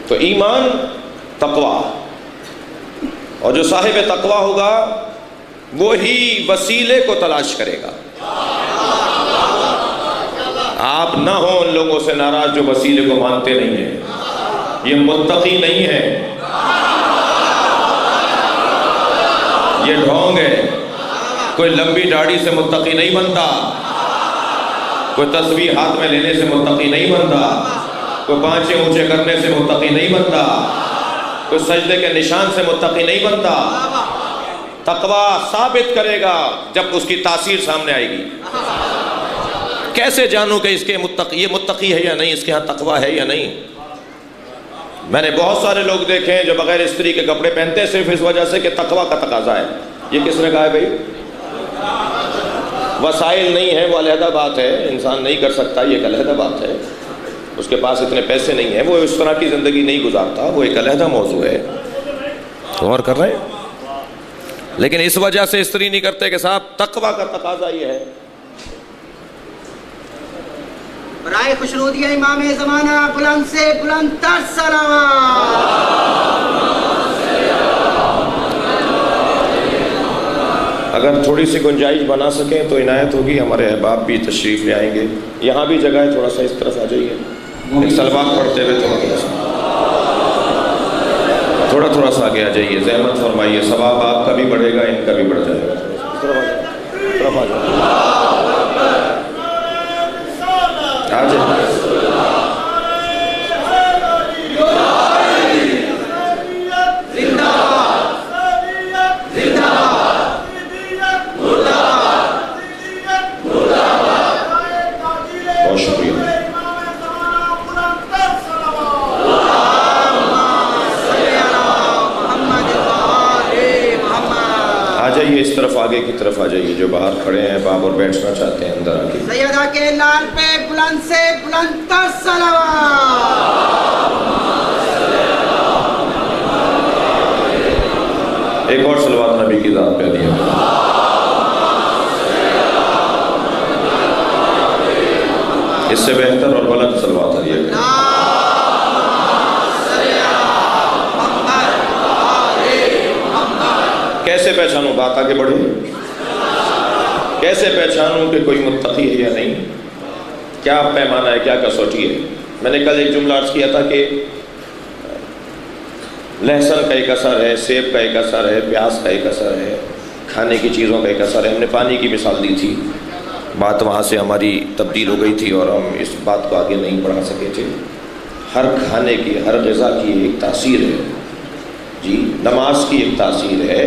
تو ایمان تقوی، اور جو صاحب تقوی ہوگا وہی وسیلے کو تلاش کرے گا۔ آپ نہ ہوں ان لوگوں سے ناراض جو وسیلے کو مانتے نہیں ہیں، یہ متقی نہیں ہے، یہ ڈھونگ ہے۔ کوئی لمبی داڑھی سے متقی نہیں بنتا، کوئی تسبیح ہاتھ میں لینے سے متقی نہیں بنتا، کوئی پانچے اونچے کرنے سے متقی نہیں بنتا، کوئی سجدے کے نشان سے متقی نہیں بنتا۔ تقوی ثابت کرے گا جب اس کی تاثیر سامنے آئے گی۔ کیسے جانوں کہ اس کے یہ متقی ہے یا نہیں، اس کے ہاں تقوی ہے یا نہیں؟ میں نے بہت سارے لوگ دیکھے ہیں جو بغیر استری کے کپڑے پہنتے ہیں صرف اس وجہ سے کہ تقوی کا تقاضا ہے۔ یہ کس نے کہا ہے بھائی؟ وسائل نہیں ہے وہ علیحدہ بات ہے، انسان نہیں کر سکتا یہ ایک علیحدہ بات ہے، اس کے پاس اتنے پیسے نہیں ہیں، وہ اس طرح کی زندگی نہیں گزارتا، وہ ایک علیحدہ موضوع ہے۔ غور کر رہے ہیں؟ لیکن اس وجہ سے استری نہیں کرتے کہ صاحب تقوی کا تقاضا یہ ہے۔ برائے خوشنودی امام زمانہ بلند سے بلند تر صلوات۔ اگر تھوڑی سی گنجائش بنا سکیں تو عنایت ہوگی، ہمارے احباب بھی تشریف لے آئیں گے، یہاں بھی جگہ ہے، تھوڑا سا اس طرف آ جائیے، ایک صلوات پڑھتے ہوئے تھوڑا سا آگے آ جائیے، زحمت فرمائیے، ثواب آپ کا بھی بڑھے گا، ان کا بھی بڑھ جائے گا۔ طرف آ جائے بہت شکریہ۔ آ جائیے اس طرف، آگے کی طرف آ جائیے، جو باہر کھڑے ہیں باب اور بیٹھنا چاہتے ہیں اندر آ کے۔ سیدہ کے لال پہ بلند سے بلند تر صلوات۔ ایک اور صلوات نبی کی ذات پہ دیا۔ اس سے بہتر اور بلند صلوات دیا گیا۔ کیسے پہچانوں؟ بات آگے بڑھی، کیسے پہچانوں کہ کوئی متقی ہے یا نہیں؟ کیا پیمانہ ہے، کیا کسوٹی ہے؟ میں نے کل ایک جملہ عرض کیا تھا کہ لہسن کا ایک اثر ہے، سیب کا ایک اثر ہے، پیاز کا ایک اثر ہے، کھانے کی چیزوں کا ایک اثر ہے۔ ہم نے پانی کی مثال دی تھی، بات وہاں سے ہماری تبدیل ہو گئی تھی اور ہم اس بات کو آگے نہیں بڑھا سکے تھے۔ ہر کھانے کی، ہر غذا کی ایک تاثیر ہے جی، نماز کی ایک تاثیر ہے،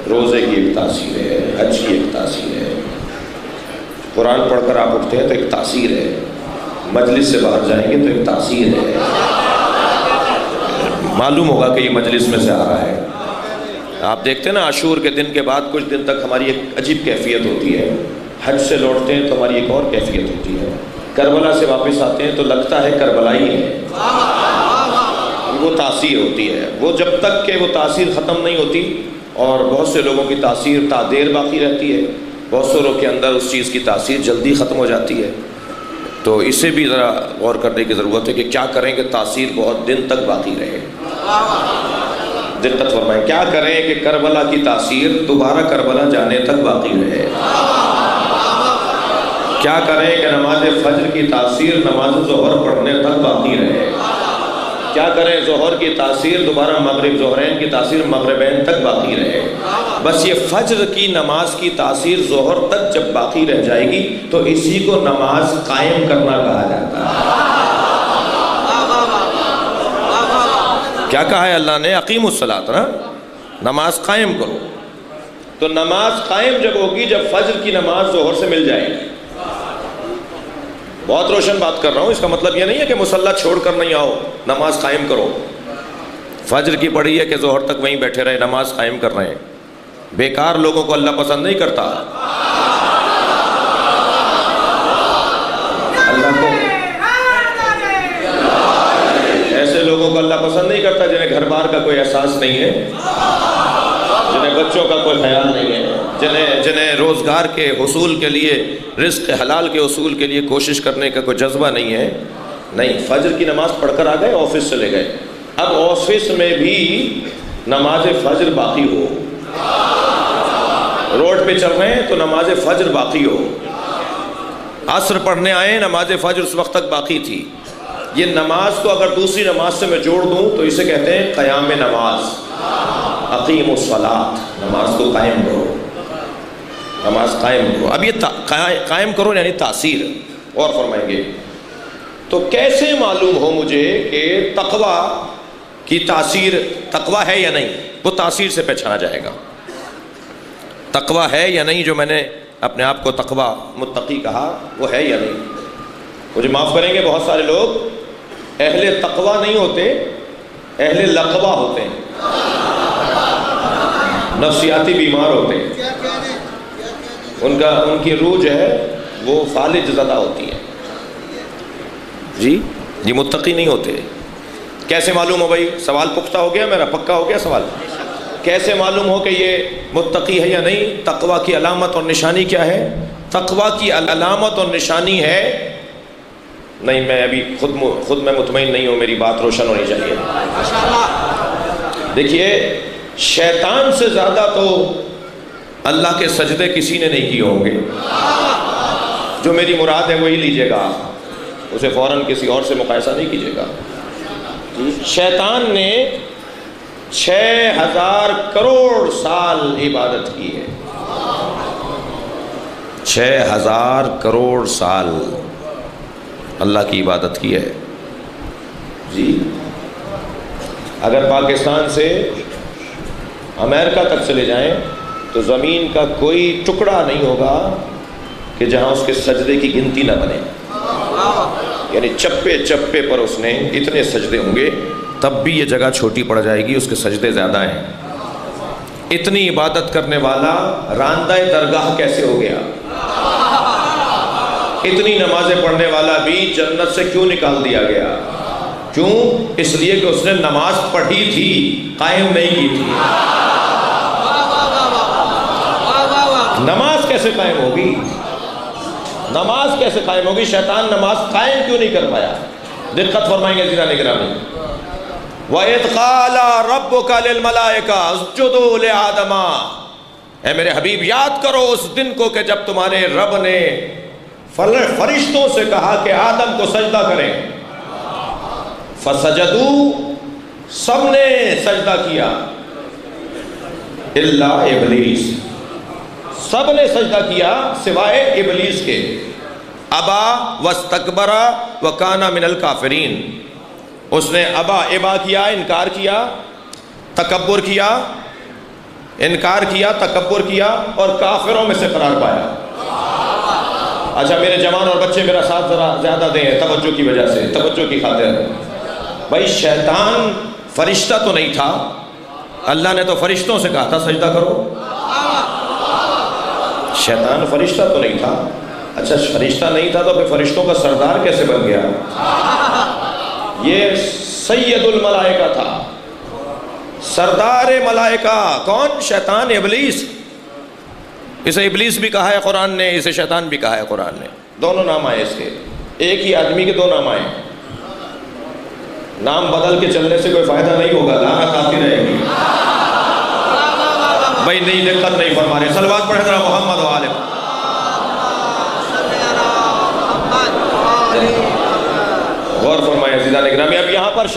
روزے کی ایک تاثیر ہے، حج کی ایک تاثیر ہے، قرآن پڑھ کر آپ اٹھتے ہیں تو ایک تاثیر ہے، مجلس سے باہر جائیں گے تو ایک تاثیر ہے، معلوم ہوگا کہ یہ مجلس میں سے آ رہا ہے۔ آپ دیکھتے ہیں نا عاشور کے دن کے بعد کچھ دن تک ہماری ایک عجیب کیفیت ہوتی ہے، حج سے لوٹتے ہیں تو ہماری ایک اور کیفیت ہوتی ہے، کربلا سے واپس آتے ہیں تو لگتا ہے کربلائی ہے، وہ تاثیر ہوتی ہے۔ وہ جب تک کہ وہ تاثیر ختم نہیں ہوتی، اور بہت سے لوگوں کی تاثیر تا دیر باقی رہتی ہے، بہت سے لوگوں کے اندر اس چیز کی تاثیر جلدی ختم ہو جاتی ہے۔ تو اسے بھی ذرا غور کرنے کی ضرورت ہے کہ کیا کریں کہ تاثیر بہت دن تک باقی رہے۔ دقت فرمائیں، کیا کریں کہ کربلا کی تاثیر دوبارہ کربلا جانے تک باقی رہے؟ کیا کریں کہ نماز فجر کی تاثیر نماز ظہر پڑھنے تک باقی رہے؟ کیا کریں ظہر کی تاثیر دوبارہ مغرب، ظہرین کی تاثیر مغربین تک باقی رہے؟ بس یہ فجر کی نماز کی تاثیر ظہر تک جب باقی رہ جائے گی تو اسی کو نماز قائم کرنا کہا جاتا ہے۔ کیا کہا ہے اللہ نے؟ اقیموا الصلاۃ، نا نماز قائم کرو۔ تو نماز قائم جب ہوگی جب فجر کی نماز ظہر سے مل جائے گی۔ بہت روشن بات کر رہا ہوں، اس کا مطلب یہ نہیں ہے کہ مصلی چھوڑ کر نہیں آؤ، نماز قائم کرو۔ فجر کی پڑھی ہے کہ ظہر تک وہیں بیٹھے رہے، نماز قائم کر رہے ہیں۔ بیکار لوگوں کو اللہ پسند نہیں کرتا۔ اللہ کو ایسے لوگوں کو اللہ پسند نہیں کرتا جنہیں گھر بار کا کوئی احساس نہیں ہے، جنہیں بچوں کا کوئی خیال نہیں ہے، جنہیں روزگار کے حصول کے لیے، رزق حلال کے حصول کے لیے کوشش کرنے کا کوئی جذبہ نہیں ہے۔ نہیں، فجر کی نماز پڑھ کر آ گئے، آفس چلے گئے، اب آفس میں بھی نماز فجر باقی ہو، روڈ پہ چل رہے ہیں تو نماز فجر باقی ہو، عصر پڑھنے آئے نماز فجر اس وقت تک باقی تھی، یہ نماز کو اگر دوسری نماز سے میں جوڑ دوں تو اسے کہتے ہیں قیام نماز، اقیم الصلاۃ، نماز کو قائم کرو، نماز قائم کرو۔ اب یہ قائم کرو یعنی تاثیر، اور فرمائیں گے تو کیسے معلوم ہو مجھے کہ تقوی کی تاثیر تقوی ہے یا نہیں؟ وہ تاثیر سے پہچانا جائے گا، تقوی ہے یا نہیں، جو میں نے اپنے آپ کو تقوی متقی کہا وہ ہے یا نہیں۔ مجھے معاف کریں گے بہت سارے لوگ اہل تقوی نہیں ہوتے، اہل لقبہ ہوتے ہیں، نفسیاتی بیمار ہوتے ہیں، ان کی روح جو ہے وہ فالج زدہ ہوتی ہے، جی متقی نہیں ہوتے۔ کیسے معلوم ہو بھائی؟ سوال پختہ ہو گیا میرا، پکا ہو گیا سوال۔ کیسے معلوم ہو کہ یہ متقی ہے یا نہیں؟ تقوی کی علامت اور نشانی کیا ہے؟ تقوی کی علامت اور نشانی ہے، نہیں میں ابھی خود میں مطمئن نہیں ہوں، میری بات روشن ہونی چاہیے۔ دیکھیے شیطان سے زیادہ تو اللہ کے سجدے کسی نے نہیں کیے ہوں گے، جو میری مراد ہے وہی لیجئے گا، اسے فوراً کسی اور سے مقایسہ نہیں کیجیے گا۔ شیطان نے 6000 کروڑ سال عبادت کی ہے، 6000 کروڑ سال اللہ کی عبادت کی ہے جی۔ اگر پاکستان سے امریکہ تک چلے جائیں تو زمین کا کوئی ٹکڑا نہیں ہوگا کہ جہاں اس کے سجدے کی گنتی نہ بنے، یعنی چپے چپے پر اس نے اتنے سجدے ہوں گے، تب بھی یہ جگہ چھوٹی پڑ جائے گی، اس کے سجدے زیادہ ہیں۔ اتنی عبادت کرنے والا راندہ درگاہ کیسے ہو گیا؟ اتنی نمازیں پڑھنے والا بھی جنت سے کیوں نکال دیا گیا؟ کیوں؟ اس لیے کہ اس نے نماز پڑھی تھی، قائم نہیں کی تھی۔ نماز کیسے قائم ہوگی؟ نماز کیسے قائم ہوگی؟ شیطان نماز قائم کیوں نہیں کر پایا؟ دقت فرمائیں گے زیرا نگرانی۔ وَإِذْ قَالَ رَبُّكَ لِلْمَلَائِكَةِ اسْجُدُوا لِآدَمَ، اے میرے حبیب یاد کرو اس دن کو کہ جب تمہارے رب نے فرشتوں سے کہا کہ آدم کو سجدہ کریں، فَسَجَدُوا، سب نے سجدہ کیا، اِلَّا ابلیس، سب نے سجدہ کیا سوائے ابلیس کے، ابا واستکبر وکان من الکافرین، اس نے ابا کیا، انکار کیا، تکبر کیا، انکار کیا، تکبر کیا اور کافروں میں سے قرار پایا۔ اچھا میرے جوان اور بچے میرا ساتھ ذرا زیادہ دیں توجہ کی وجہ سے، توجہ کی خاطر۔ بھائی شیطان فرشتہ تو نہیں تھا، اللہ نے تو فرشتوں سے کہا تھا سجدہ کرو، شیطان فرشتہ تو نہیں تھا۔ اچھا فرشتہ نہیں تھا تو پھر فرشتوں کا سردار کیسے بن گیا؟ یہ سید الملائکہ تھا، سردار ملائکہ۔ کون؟ شیطان، ابلیس۔ اسے ابلیس بھی کہا ہے قرآن نے، اسے شیطان بھی کہا ہے قرآن نے، دونوں نام آئے اس کے، ایک ہی آدمی کے دو نام آئے۔ نام بدل کے چلنے سے کوئی فائدہ نہیں ہوگا، لعنت آتی رہے گی۔ بھائی نہیں دقت نہیں فرما رہے، صلوات پڑھیں ذرا محمد و آلہ۔ غور فرمائیں عزیزان اکرامی۔ اب یہاں پر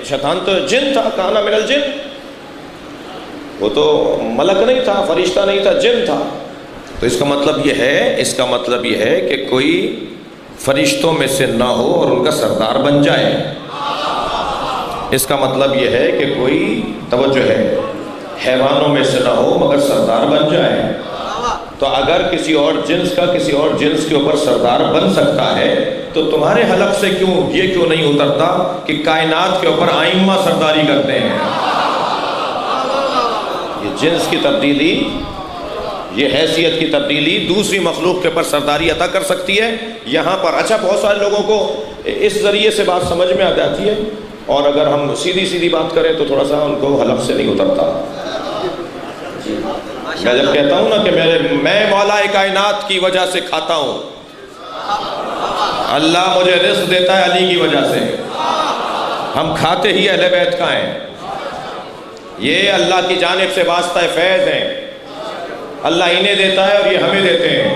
شیطان تو جن تھا، کانا من الجن، وہ تو ملک نہیں تھا، فرشتہ نہیں تھا، جن تھا۔ تو اس کا مطلب یہ ہے کہ کوئی فرشتوں میں سے نہ ہو اور ان کا سردار بن جائے۔ اس کا مطلب یہ ہے کہ کوئی، توجہ ہے، حیوانوں میں سے نہ ہو مگر سردار بن جائے۔ تو اگر کسی اور جنس کا کسی اور جنس کے اوپر سردار بن سکتا ہے تو تمہارے حلق سے یہ کیوں نہیں اترتا کہ کائنات کے اوپر آئمہ سرداری کرتے ہیں؟ یہ جنس کی تبدیلی، یہ حیثیت کی تبدیلی دوسری مخلوق کے اوپر سرداری عطا کر سکتی ہے۔ یہاں پر اچھا بہت سارے لوگوں کو اس ذریعے سے بات سمجھ میں آ جاتی ہے، اور اگر ہم سیدھی بات کریں تو تھوڑا سا ان کو حلق سے نہیں اترتا۔ میں جب کہتا ہوں نا کہ میں مولا کائنات کی وجہ سے کھاتا ہوں، اللہ مجھے رزق دیتا ہے علی کی وجہ سے، ہم کھاتے ہی اہل بیت کا ہیں. یہ اللہ کی جانب سے واسطہ فیض ہیں. اللہ انہیں دیتا ہے اور یہ ہمیں دیتے ہیں.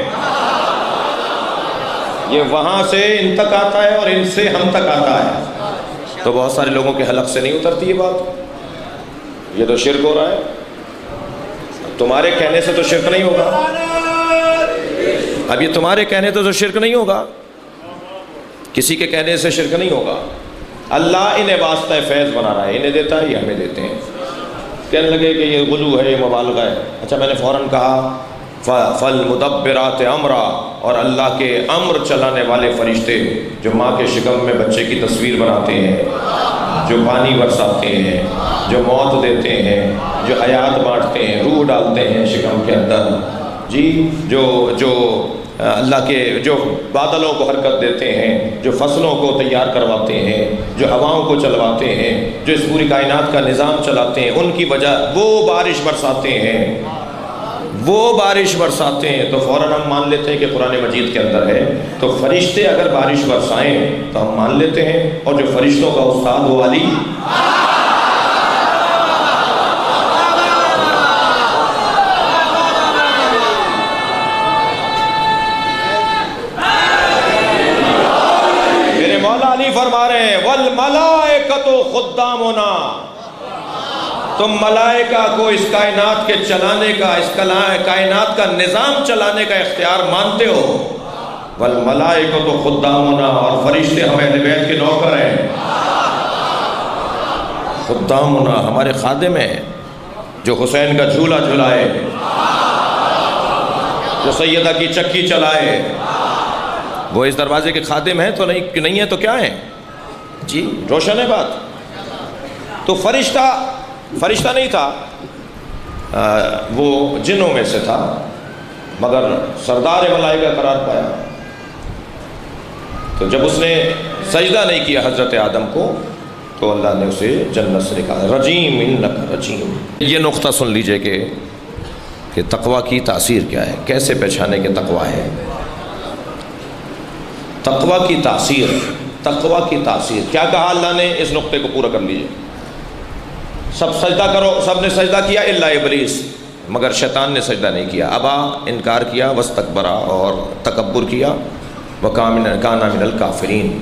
یہ وہاں سے ان تک آتا ہے اور ان سے ہم تک آتا ہے. تو بہت سارے لوگوں کے حلق سے نہیں اترتی یہ بات. یہ تو شرک ہو رہا ہے. تمہارے کہنے سے تو شرک نہیں ہوگا. اب یہ تمہارے کہنے تو شرک نہیں ہوگا, کسی کے کہنے سے شرک نہیں ہوگا. اللہ انہیں واسطہ فیض بنا رہا ہے, انہیں دیتا ہے, یہ ہمیں دیتے ہیں. کہنے لگے کہ یہ غلو ہے, یہ مبالغہ ہے. اچھا میں نے فوراً کہا فالمدبرات امرا, اور اللہ کے امر چلانے والے فرشتے جو ماں کے شکم میں بچے کی تصویر بناتے ہیں, جو پانی برساتے ہیں, جو موت دیتے ہیں, جو حیات بانٹتے ہیں, روح ڈالتے ہیں شکم کے اندر, جی جو اللہ کے جو بادلوں کو حرکت دیتے ہیں, جو فصلوں کو تیار کرواتے ہیں, جو ہواؤں کو چلواتے ہیں, جو اس پوری کائنات کا نظام چلاتے ہیں, ان کی وجہ وہ بارش برساتے ہیں, وہ بارش برساتے ہیں. تو فوراً ہم مان لیتے ہیں کہ قرآن مجید کے اندر ہے. تو فرشتے اگر بارش برسائیں تو ہم مان لیتے ہیں. اور جو فرشتوں کا استاد وہ علی, میرے مولا علی فرما رہے ہیں والملائکۃ خدامنا, تم ملائکہ کو اس کائنات کے چلانے کا, اس کائنات کا نظام چلانے کا اختیار مانتے ہو. والملائکۃ خدامنا, اور فرشتے ہم اہل بیت کے نوکر ہیں. خدامنا ہمارے خادم ہیں, جو حسین کا جھولا جھلائے, جو سیدہ کی چکی چلائے, وہ اس دروازے کے خادم ہیں. تو نہیں ہے تو کیا ہیں جی, روشن ہے بات. تو فرشتہ نہیں تھا, وہ جنوں میں سے تھا, مگر سردار ملائکہ قرار پایا. تو جب اس نے سجدہ نہیں کیا حضرت آدم کو, تو اللہ نے اسے جنت سے نکالا. رجیم انک رجیم. یہ نقطہ سن لیجئے کہ تقوی کی تاثیر کیا ہے, کیسے پہچانے کہ تقوی ہے. تقوی کی تاثیر کیا کہا اللہ نے, اس نقطے کو پورا کر لیجئے. سب سجدہ کرو, سب نے سجدہ کیا الا ابلیس, مگر شیطان نے سجدہ نہیں کیا. ابا, انکار کیا, واستکبرا, اور تکبر کیا. وکان من الکافرین,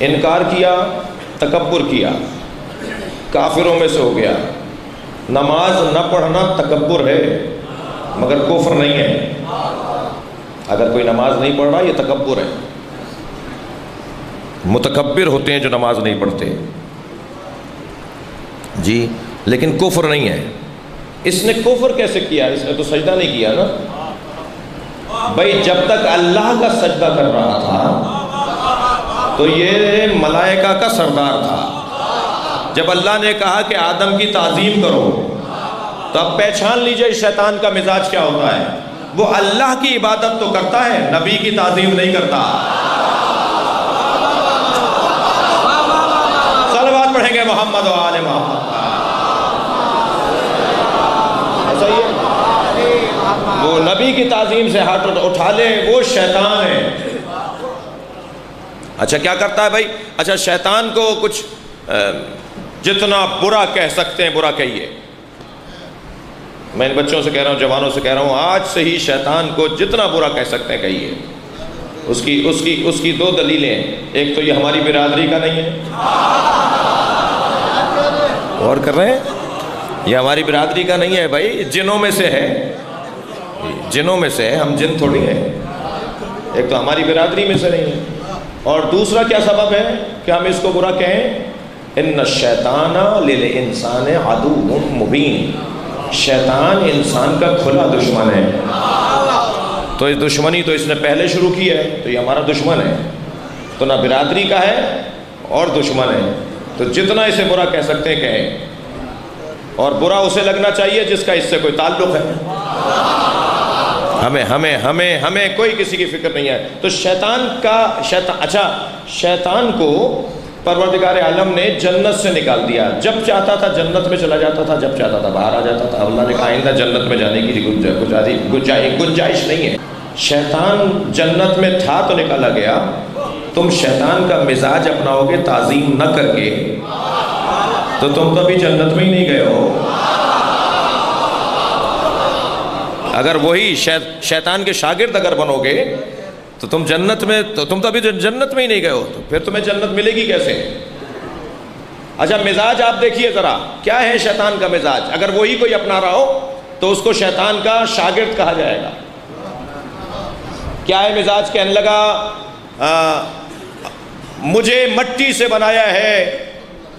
انکار کیا, تکبر کیا, کافروں میں سے ہو گیا. نماز نہ پڑھنا تکبر ہے مگر کفر نہیں ہے. اگر کوئی نماز نہیں پڑھ رہا یہ تکبر ہے. متکبر ہوتے ہیں جو نماز نہیں پڑھتے جی, لیکن کفر نہیں ہے. اس نے کفر کیسے کیا, اس نے تو سجدہ نہیں کیا نا بھائی. جب تک اللہ کا سجدہ کر رہا تھا تو یہ ملائکہ کا سردار تھا. جب اللہ نے کہا کہ آدم کی تعظیم کرو, تو اب پہچان لیجئے شیطان کا مزاج کیا ہوتا ہے. وہ اللہ کی عبادت تو کرتا ہے, نبی کی تعظیم نہیں کرتا. صلوات پڑھیں گے محمد و آل محمد. وہ نبی کی تعظیم سے ہاتھ اٹھا لے, وہ شیطان ہے. اچھا کیا کرتا ہے بھائی, اچھا شیطان کو کچھ جتنا برا کہہ سکتے ہیں برا کہیے. میں ان بچوں سے کہہ رہا ہوں, جوانوں سے کہہ رہا ہوں, آج سے ہی شیطان کو جتنا برا کہہ سکتے ہیں کہیے. اس کی دو دلیلیں ہیں. ایک تو یہ ہماری برادری کا نہیں ہے, اور کر رہے ہیں, یہ ہماری برادری کا نہیں ہے بھائی, جنوں میں سے ہے, جنوں میں سے ہے, ہم جن تھوڑی ہیں. ایک تو ہماری برادری میں سے نہیں ہے, اور دوسرا کیا سبب ہے کہ ہم اس کو برا کہیں, ان الشیطان للانسان عدو مبین. شیطان انسان کا کھلا دشمن ہے. تو اس دشمنی تو اس نے پہلے شروع کی ہے, تو یہ ہمارا دشمن ہے. تو نہ برادری کا ہے اور دشمن ہے. تو جتنا اسے برا کہہ سکتے ہیں کہیں, اور برا اسے لگنا چاہیے جس کا اس سے کوئی تعلق ہے. ہمیں کوئی کسی کی فکر نہیں ہے. تو شیطان کو پروردگار عالم نے جنت سے نکال دیا. جب چاہتا تھا جنت میں چلا جاتا تھا, جب چاہتا تھا باہر آ جاتا تھا. اللہ نے کہا آئندہ جنت میں جانے کی گنجائش نہیں ہے. شیطان جنت میں تھا تو نکالا گیا, تم شیطان کا مزاج اپناؤ گے تعظیم نہ کر کے تو تم تو ابھی جنت میں ہی نہیں گئے ہو۔ اگر وہی شیطان کے شاگرد اگر بنو گے تو تم جنت میں تم تو ابھی جنت میں ہی نہیں گئے ہو، تو پھر تمہیں جنت ملے گی کیسے؟ اچھا مزاج آپ دیکھیے ذرا، کیا ہے شیطان کا مزاج؟ اگر وہی کوئی اپنا رہا ہو تو اس کو شیطان کا شاگرد کہا جائے گا۔ کیا ہے مزاج؟ کہنے لگا مجھے مٹی سے بنایا ہے،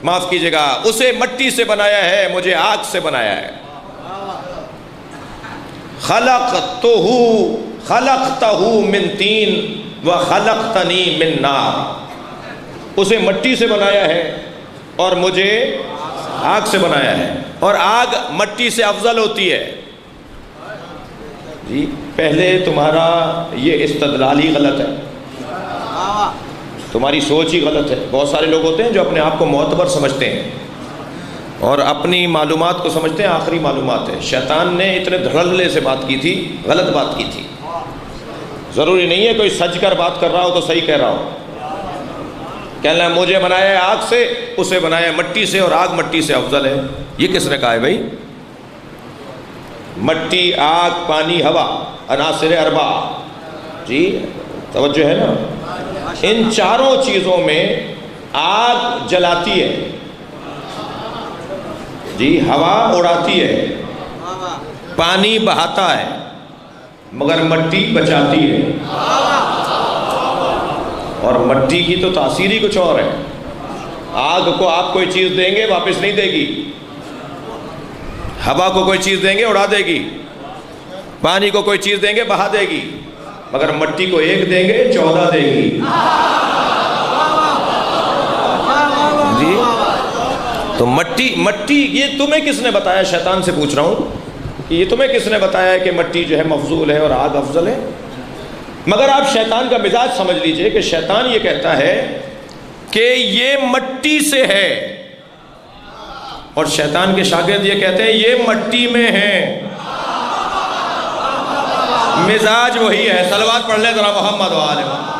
معاف کیجیے گا، اسے مٹی سے بنایا ہے، مجھے آگ سے بنایا ہے۔ خلقتہ من طین وخلقتنی من نار، اسے مٹی سے بنایا ہے اور مجھے آگ سے بنایا ہے، اور آگ مٹی سے افضل ہوتی ہے۔ جی پہلے تمہارا یہ استدلال ہی غلط ہے، تمہاری سوچ ہی غلط ہے۔ بہت سارے لوگ ہوتے ہیں جو اپنے آپ کو معتبر سمجھتے ہیں اور اپنی معلومات کو سمجھتے ہیں آخری معلومات ہے۔ شیطان نے اتنے دھڑلے سے بات کی تھی، غلط بات کی تھی۔ ضروری نہیں ہے کوئی سج کر بات کر رہا ہو تو صحیح کہہ رہا ہو۔ کہنا ہے مجھے بنایا ہے آگ سے، اسے بنایا ہے مٹی سے، اور آگ مٹی سے افضل ہے۔ یہ کس نے کہا ہے بھائی؟ مٹی، آگ، پانی، ہوا، عناصر اربع، جی توجہ ہے نا؟ ان چاروں چیزوں میں آگ جلاتی ہے، جی ہوا اڑاتی ہے، پانی بہاتا ہے، مگر مٹی بچاتی ہے۔ اور مٹی کی تو تاثیر ہی کچھ اور ہے۔ آگ کو آپ کوئی چیز دیں گے واپس نہیں دے گی، ہوا کو کوئی چیز دیں گے اڑا دے گی، پانی کو کوئی چیز دیں گے بہا دے گی، مگر مٹی کو ایک دیں گے 14 دے گی۔ جی تو مٹی یہ تمہیں کس نے بتایا؟ شیطان سے پوچھ رہا ہوں کہ یہ تمہیں کس نے بتایا کہ مٹی جو ہے مفضول ہے اور آگ افضل ہے؟ مگر آپ شیطان کا مزاج سمجھ لیجئے کہ شیطان یہ کہتا ہے کہ یہ مٹی سے ہے، اور شیطان کے شاگرد یہ کہتے ہیں یہ مٹی میں ہے۔ مزاج وہی ہے۔ صلوات پڑھ لیں ذرا محمد و آل محمد۔